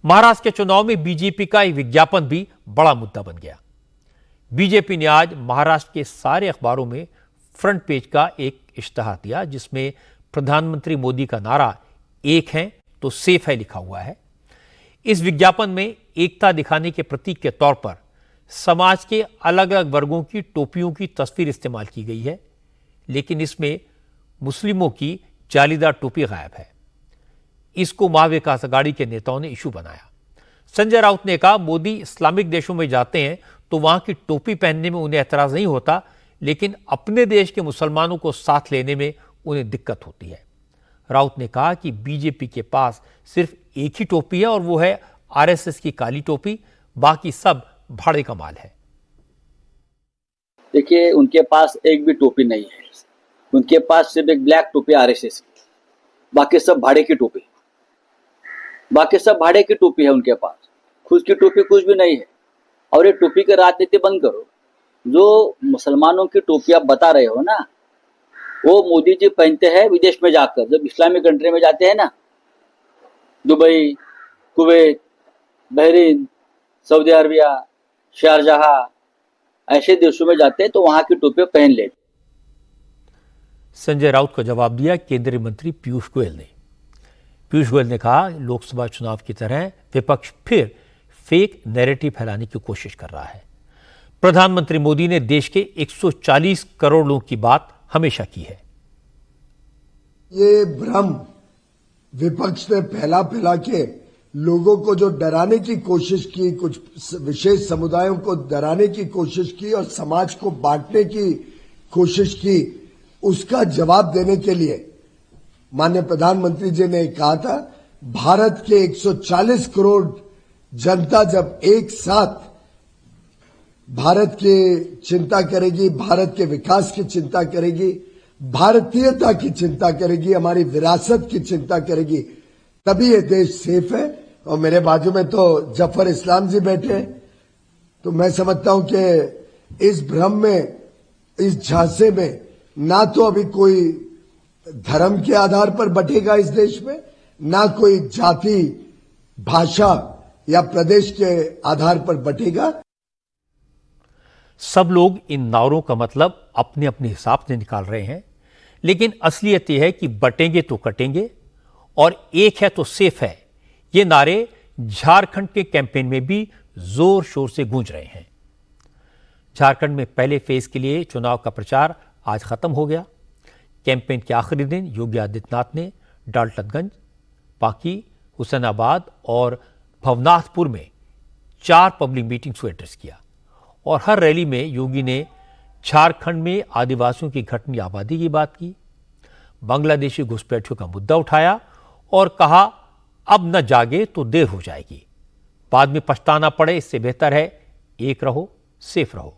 महाराष्ट्र के चुनाव में बीजेपी का एक विज्ञापन भी बड़ा मुद्दा बन गया। बीजेपी ने आज महाराष्ट्र के सारे अखबारों में फ्रंट पेज का एक इश्तहार दिया, जिसमें प्रधानमंत्री मोदी का नारा एक है तो सेफ है लिखा हुआ है। इस विज्ञापन में एकता दिखाने के प्रतीक के तौर पर समाज के अलग अलग वर्गों की टोपियों की तस्वीर इस्तेमाल की गई है, लेकिन इसमें मुस्लिमों की जालीदार टोपी गायब है। इसको महाविकास अघाड़ी के नेताओं ने इशू बनाया। संजय राउत ने कहा, मोदी इस्लामिक देशों में जाते हैं तो वहां की टोपी पहनने में उन्हें एतराज नहीं होता, लेकिन अपने देश के मुसलमानों को साथ लेने में उन्हें दिक्कत होती है। राउत ने कहा कि बीजेपी के पास सिर्फ एक ही टोपी है और वो है आरएसएस की काली टोपी, बाकी सब भाड़े का माल है। देखिए, उनके पास एक भी टोपी नहीं है। उनके पास सिर्फ एक ब्लैक टोपी आरएसएस की, बाकी सब भाड़े की टोपी। बाकी सब भाड़े की टोपी है उनके पास, खुद की टोपी कुछ भी नहीं है। और ये टोपी की राजनीति बंद करो। जो मुसलमानों की टोपी आप बता रहे हो ना, वो मोदी जी पहनते हैं विदेश में जाकर, जब इस्लामिक कंट्री में जाते हैं ना, Dubai, Kuwait, Bahrain, Saudi Arabia, Sharjah, ऐसे देशों में जाते हैं तो वहां की टोपी पहन लेते। संजय राउत को जवाब दिया केंद्रीय मंत्री पीयूष गोयल ने। पीयूष गोयल ने कहा, लोकसभा चुनाव की तरह विपक्ष फिर फेक नैरेटिव फैलाने की कोशिश कर रहा है। प्रधानमंत्री मोदी ने देश के 140 करोड़ लोगों की बात हमेशा की है। ये भ्रम विपक्ष ने फैला के लोगों को जो डराने की कोशिश की, कुछ विशेष समुदायों को डराने की कोशिश की और समाज को बांटने की कोशिश की, उसका जवाब देने के लिए माननीय प्रधानमंत्री जी ने कहा था, भारत के 140 करोड़ जनता जब एक साथ भारत की चिंता करेगी, भारत के विकास की चिंता करेगी, भारतीयता की चिंता करेगी, हमारी विरासत की चिंता करेगी, तभी ये देश सेफ है। और मेरे बाजू में तो जफर इस्लाम जी बैठे हैं, तो मैं समझता हूं कि इस भ्रम में, इस झांसे में ना तो अभी कोई धर्म के आधार पर बटेगा इस देश में, ना कोई जाति, भाषा या प्रदेश के आधार पर बटेगा। सब लोग इन नारों का मतलब अपने अपने हिसाब से निकाल रहे हैं, लेकिन असलियत यह है कि बटेंगे तो कटेंगे और एक है तो सेफ है। ये नारे झारखंड के कैंपेन में भी जोर शोर से गूंज रहे हैं। झारखंड में पहले फेज के लिए चुनाव का प्रचार आज खत्म हो गया। कैंपेन के आखिरी दिन योगी आदित्यनाथ ने डाल्टनगंज, पाकी, हुसैनाबाद और भवनाथपुर में 4 पब्लिक मीटिंग्स को एड्रेस किया और हर रैली में योगी ने झारखंड में आदिवासियों की घटनी आबादी की बात की, बांग्लादेशी घुसपैठियों का मुद्दा उठाया और कहा, अब न जागे तो देर हो जाएगी, बाद में पछताना पड़े, इससे बेहतर है एक रहो, सेफ रहो।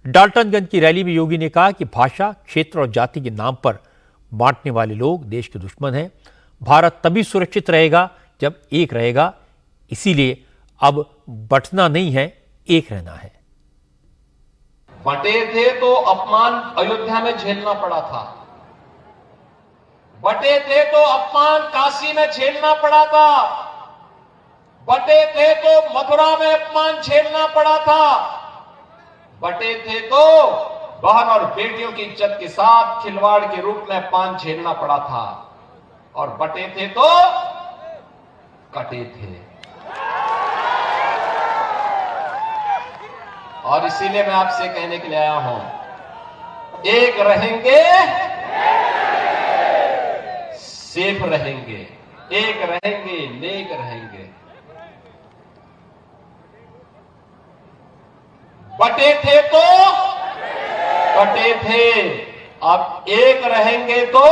डाल्टनगंज की रैली में योगी ने कहा कि भाषा, क्षेत्र और जाति के नाम पर बांटने वाले लोग देश के दुश्मन हैं। भारत तभी सुरक्षित रहेगा जब एक रहेगा, इसीलिए अब बंटना नहीं है, एक रहना है। बटे थे तो अपमान अयोध्या में झेलना पड़ा था, बटे थे तो अपमान काशी में झेलना पड़ा था, बटे थे तो मथुरा में अपमान झेलना पड़ा था, बटे थे तो बहन और बेटियों की इज्जत के साथ खिलवाड़ के रूप में अपमान झेलना पड़ा था, और बटे थे तो कटे थे। और इसीलिए मैं आपसे कहने के लिए आया हूं, एक रहेंगे, सेफ रहेंगे, एक रहेंगे, नेक रहेंगे। बटे थे तो कटे थे, अब एक रहेंगे तो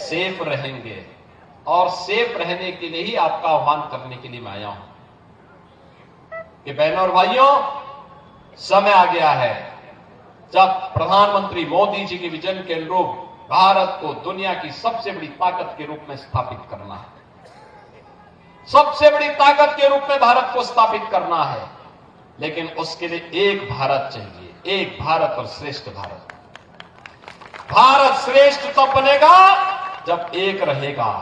सेफ रहेंगे। और सेफ रहने के लिए ही आपका आह्वान करने के लिए मैं आया हूं कि बहनों और भाइयों, समय आ गया है जब प्रधानमंत्री मोदी जी के विजन के अनुरूप भारत को दुनिया की सबसे बड़ी ताकत के रूप में स्थापित करना है। सबसे बड़ी ताकत के रूप में भारत को स्थापित करना है, लेकिन उसके लिए एक भारत चाहिए, एक भारत और श्रेष्ठ भारत। भारत श्रेष्ठ तब बनेगा जब एक रहेगा।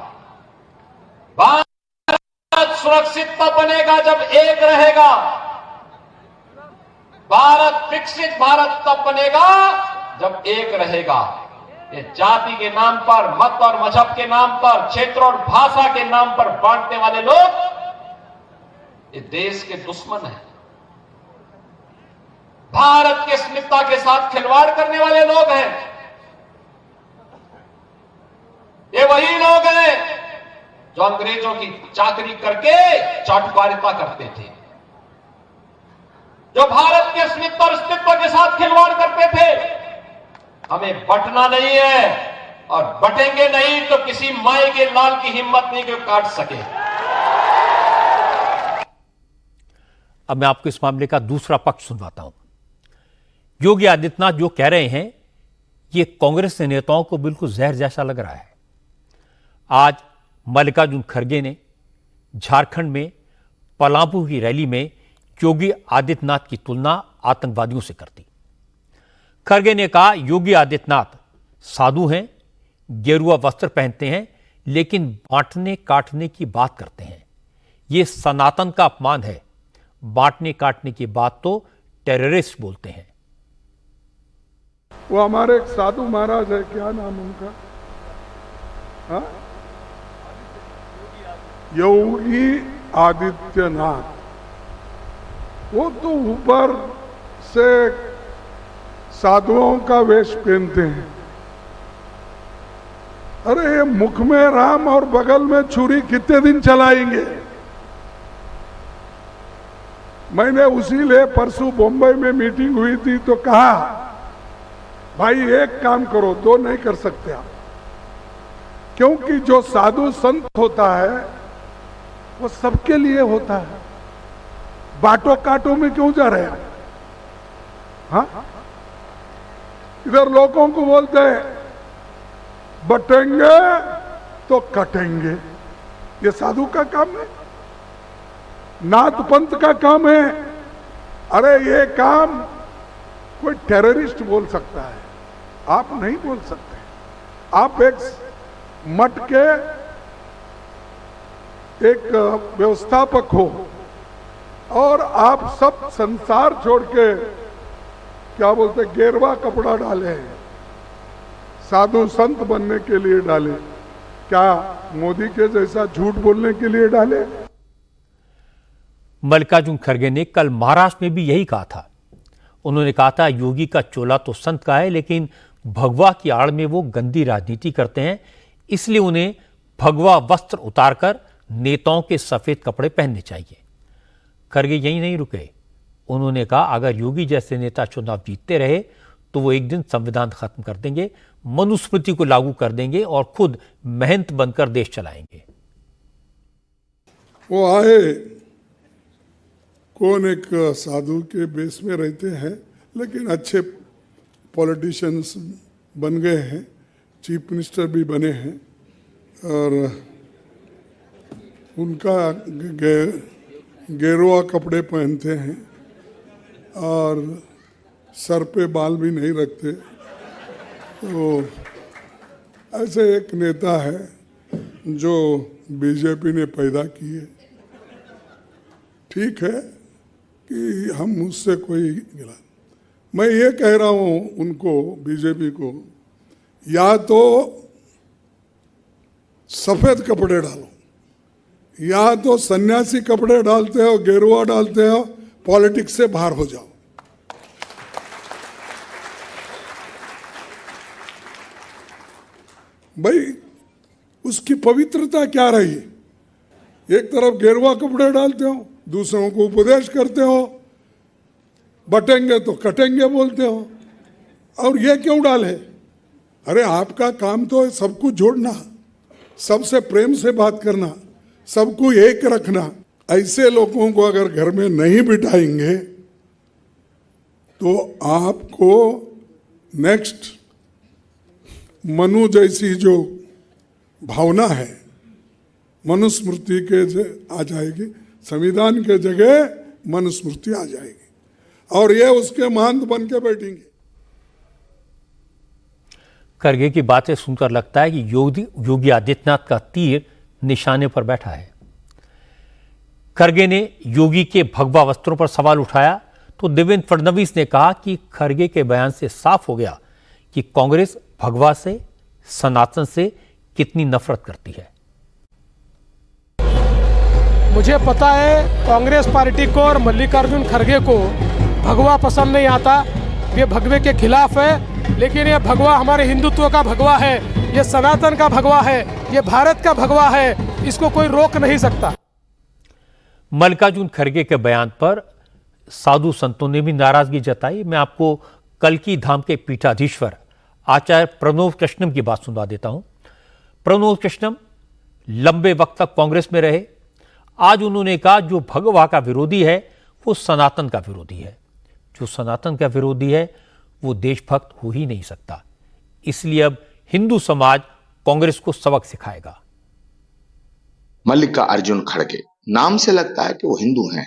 सुरक्षित तब बनेगा जब एक रहेगा। भारत विकसित भारत तब बनेगा जब एक रहेगा। ये जाति के नाम पर, मत और मजहब के नाम पर, क्षेत्र और भाषा के नाम पर बांटने वाले लोग ये देश के दुश्मन हैं। भारत की अस्मिता के साथ खिलवाड़ करने वाले लोग हैं। ये वही लोग हैं जो अंग्रेजों की चाकरी करके चाटुकारिता करते थे, जो भारत के अस्मिता और अस्तित्व के साथ खिलवाड़ करते थे। हमें बंटना नहीं है और बटेंगे नहीं तो किसी माए के लाल की हिम्मत नहीं कि काट सके। अब मैं आपको इस मामले का दूसरा पक्ष सुनवाता हूं। योगी आदित्यनाथ जो कह रहे हैं ये कांग्रेस के नेताओं को बिल्कुल जहर जैसा लग रहा है। आज मल्लिकार्जुन खड़गे ने झारखंड में पलामू की रैली में योगी आदित्यनाथ की तुलना आतंकवादियों से कर दी। खड़गे ने कहा योगी आदित्यनाथ साधु हैं, गेरुआ वस्त्र पहनते हैं, लेकिन बांटने काटने की बात करते हैं। यह सनातन का अपमान है। बांटने काटने की बात तो टेररिस्ट बोलते हैं। वो हमारे एक साधु महाराज है, क्या नाम उनका, हाँ? योगी आदित्यनाथ। वो तो ऊपर से साधुओं का वेश पहनते हैं। अरे ये मुख में राम और बगल में छुरी कितने दिन चलाएंगे? मैंने उसीलिए परसों बॉम्बे में मीटिंग हुई थी तो कहा भाई एक काम करो, दो नहीं कर सकते आप, क्योंकि जो साधु संत होता है वो सबके लिए होता है। बाटो काटो में क्यों जा रहे हैं? हाँ, इधर लोगों को बोलते हैं बटेंगे तो कटेंगे। ये साधु का काम है, नाथ पंथ का काम है। अरे ये काम कोई टेररिस्ट बोल सकता है, आप नहीं बोल सकते। आप एक मठ के एक व्यवस्थापक हो और आप सब संसार छोड़ के क्या बोलते गेरुआ कपड़ा डाले, साधु संत बनने के लिए डाले, क्या मोदी के जैसा झूठ बोलने के लिए डाले? मल्लिकार्जुन खड़गे ने कल महाराष्ट्र में भी यही कहा था। उन्होंने कहा था योगी का चोला तो संत का है, लेकिन भगवा की आड़ में वो गंदी राजनीति करते हैं, इसलिए उन्हें भगवा वस्त्र उतारकर नेताओं के सफेद कपड़े पहनने चाहिए। खड़गे यही नहीं रुके। उन्होंने कहा अगर योगी जैसे नेता चुनाव जीतते रहे तो वो एक दिन संविधान खत्म कर देंगे, मनुस्मृति को लागू कर देंगे और खुद महंत बनकर देश चलाएंगे। वो आए, कौन एक साधु के बेस में रहते हैं, लेकिन अच्छे पॉलिटिशियंस बन गए हैं, चीफ मिनिस्टर भी बने हैं और उनका गेरुआ कपड़े पहनते हैं और सर पे बाल भी नहीं रखते। तो ऐसे एक नेता है जो बीजेपी ने पैदा किए। ठीक है कि हम उससे कोई गिला, मैं ये कह रहा हूँ उनको, बीजेपी को, या तो सफेद कपड़े डालो या तो सन्यासी कपड़े डालते हो, गेरुआ डालते हो, पॉलिटिक्स से बाहर हो जाओ। भाई उसकी पवित्रता क्या रही? एक तरफ गेरुआ कपड़े डालते हो, दूसरों को उपदेश करते हो, बटेंगे तो कटेंगे बोलते हो, और ये क्यों डाले? अरे आपका काम तो सबको जोड़ना, सबसे प्रेम से बात करना, सबको एक रखना। ऐसे लोगों को अगर घर में नहीं बिठाएंगे तो आपको नेक्स्ट मनु जैसी जो भावना है मनुस्मृति के आ जाएगी, संविधान के जगह मनुस्मृति आ जाएगी और ये उसके महंत बन के बैठेंगे। खड़गे की बातें सुनकर लगता है कि योगी आदित्यनाथ का तीर निशाने पर बैठा है। खरगे ने योगी के भगवा वस्त्रों पर सवाल उठाया तो देवेंद्र फडणवीस ने कहा कि खरगे के बयान से साफ हो गया कि कांग्रेस भगवा से, सनातन से कितनी नफरत करती है। मुझे पता है कांग्रेस पार्टी को और मल्लिकार्जुन खरगे को भगवा पसंद नहीं आता, ये भगवे के खिलाफ है, लेकिन ये भगवा हमारे हिंदुत्व का भगवा है, ये सनातन का भगवा है, ये भारत का भगवा है, इसको कोई रोक नहीं सकता। मल्लिकार्जुन खरगे के बयान पर साधु संतों ने भी नाराजगी जताई। मैं आपको कल्की धाम के पीठाधीश्वर आचार्य प्रणव कृष्णम की बात सुनवा देता हूं। प्रणव कृष्णम लंबे वक्त तक कांग्रेस में रहे। आज उन्होंने कहा जो भगवा का विरोधी है वो सनातन का विरोधी है, जो सनातन का विरोधी है वो देशभक्त हो ही नहीं सकता। इसलिए अब हिंदू समाज कांग्रेस को सबक सिखाएगा। मल्लिकार्जुन खड़गे नाम से लगता है कि वो हिंदू हैं,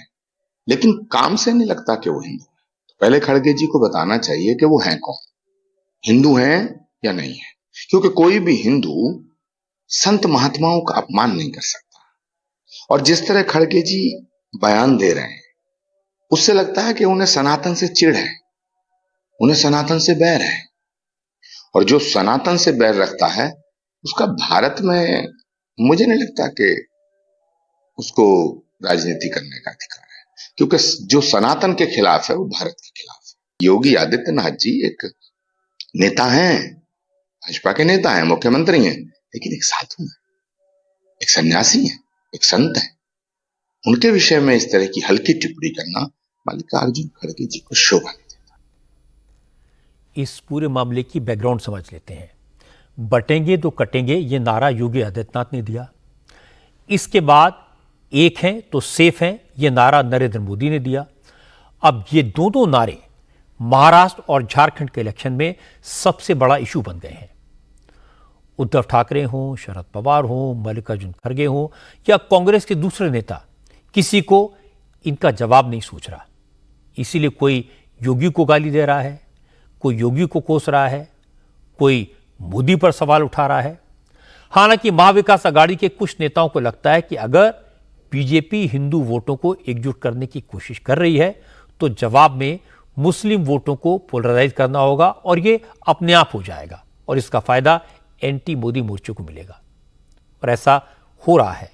लेकिन काम से नहीं लगता कि वो हिंदू हैं। तो पहले खड़गे जी को बताना चाहिए कि वो हैं कौन, हिंदू हैं या नहीं है, क्योंकि कोई भी हिंदू संत महात्माओं का अपमान नहीं कर सकता। और जिस तरह खड़गे जी बयान दे रहे हैं उससे लगता है कि उन्हें सनातन से चिढ़ है, उन्हें सनातन से बैर है, और जो सनातन से बैर रखता है उसका भारत में मुझे नहीं लगता कि उसको राजनीति करने का अधिकार है, क्योंकि जो सनातन के खिलाफ है वो भारत के खिलाफ है। योगी आदित्यनाथ जी एक नेता हैं, भाजपा के नेता हैं, मुख्यमंत्री हैं, लेकिन एक साधु हैं, एक सन्यासी हैं, एक संत हैं। उनके विषय में इस तरह की हल्की टिप्पणी करना मल्लिकार्जुन खड़गे जी को शोभा नहीं देता। इस पूरे मामले की बैकग्राउंड समझ लेते हैं। बटेंगे तो कटेंगे ये नारा योगी आदित्यनाथ ने दिया। इसके बाद एक हैं तो सेफ हैं ये नारा नरेंद्र मोदी ने दिया। अब ये दोनों नारे महाराष्ट्र और झारखंड के इलेक्शन में सबसे बड़ा इशू बन गए हैं। उद्धव ठाकरे हों, शरद पवार हों, मल्लिकार्जुन खड़गे हों या कांग्रेस के दूसरे नेता, किसी को इनका जवाब नहीं सूझ रहा। इसीलिए कोई योगी को गाली दे रहा है, कोई योगी को कोस रहा है, कोई मोदी पर सवाल उठा रहा है। हालांकि महाविकास आघाड़ी के कुछ नेताओं को लगता है कि अगर बीजेपी हिंदू वोटों को एकजुट करने की कोशिश कर रही है तो जवाब में मुस्लिम वोटों को पोलराइज करना होगा और ये अपने आप हो जाएगा और इसका फायदा एंटी मोदी मोर्चे को मिलेगा। और ऐसा हो रहा है।